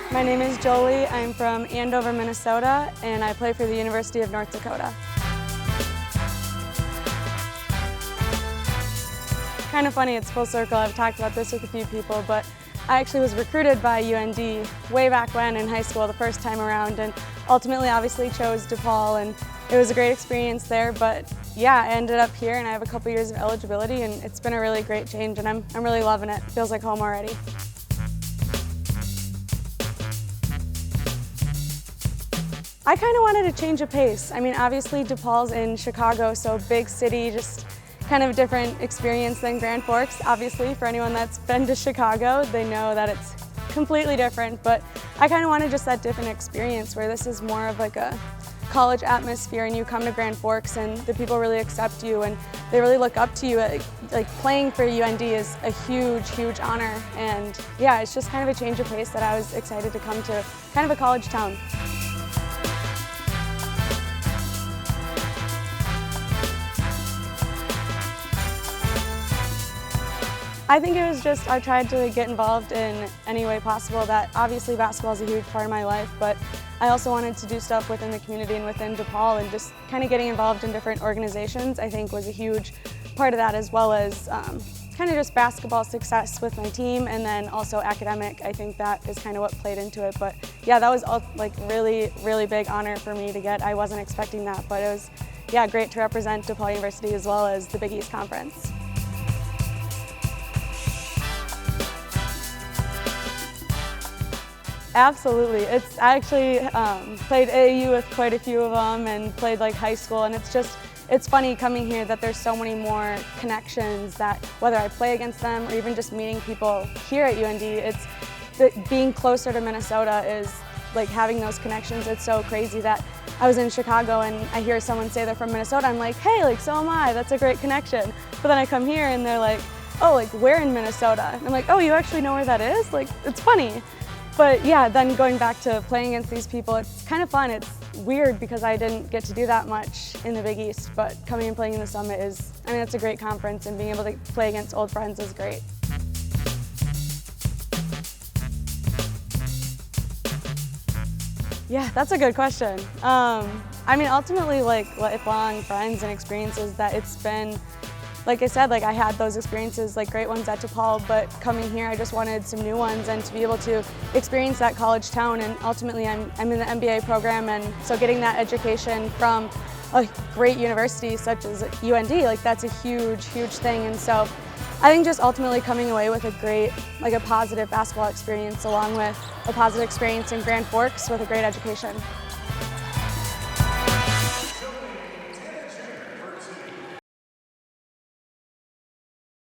My name is Joli. I'm from Andover, Minnesota, and I play for the University of North Dakota. Kind of funny, it's full circle. I've talked about this with a few people, but I actually was recruited by UND way back when in high school the first time around, and ultimately obviously chose DePaul, and it was a great experience there. But yeah, I ended up here and I have a couple years of eligibility, and it's been a really great change, and I'm really loving it. It feels like home already. I kind of wanted to change a pace. I mean, obviously DePaul's in Chicago, so big city, just kind of different experience than Grand Forks. Obviously, for anyone that's been to Chicago, they know that it's completely different, but I kind of wanted just that different experience where this is more of like a college atmosphere, and you come to Grand Forks and the people really accept you and they really look up to you. Like playing for UND is a huge, huge honor, and yeah, it's just kind of a change of pace that I was excited to come to kind of a college town. I think it was just, I tried to get involved in any way possible. That obviously basketball is a huge part of my life, but I also wanted to do stuff within the community and within DePaul, and just kind of getting involved in different organizations I think was a huge part of that, as well as kind of just basketball success with my team, and then also academic. I think that is kind of what played into it. But yeah, that was like really, really big honor for me to get. I wasn't expecting that, but it was, yeah, great to represent DePaul University as well as the Big East Conference. Absolutely. I actually played AAU with quite a few of them and played like high school, and it's funny coming here that there's so many more connections that whether I play against them or even just meeting people here at UND, being closer to Minnesota is like having those connections. It's so crazy that I was in Chicago and I hear someone say they're from Minnesota. I'm like, hey, like so am I. That's a great connection. But then I come here and they're like, oh, like where in Minnesota? And I'm like, oh, you actually know where that is? Like, it's funny. But yeah, then going back to playing against these people, it's kind of fun. It's weird because I didn't get to do that much in the Big East, but coming and playing in the Summit is, I mean, it's a great conference, and being able to play against old friends is great. Yeah, that's a good question. I mean, ultimately, like lifelong friends and experiences that it's been, like I said, like I had those experiences, like great ones at DePaul, but coming here I just wanted some new ones and to be able to experience that college town. And ultimately I'm in the MBA program, and so getting that education from a great university such as UND, like that's a huge, huge thing. And so I think just ultimately coming away with a great, like a positive basketball experience along with a positive experience in Grand Forks with a great education.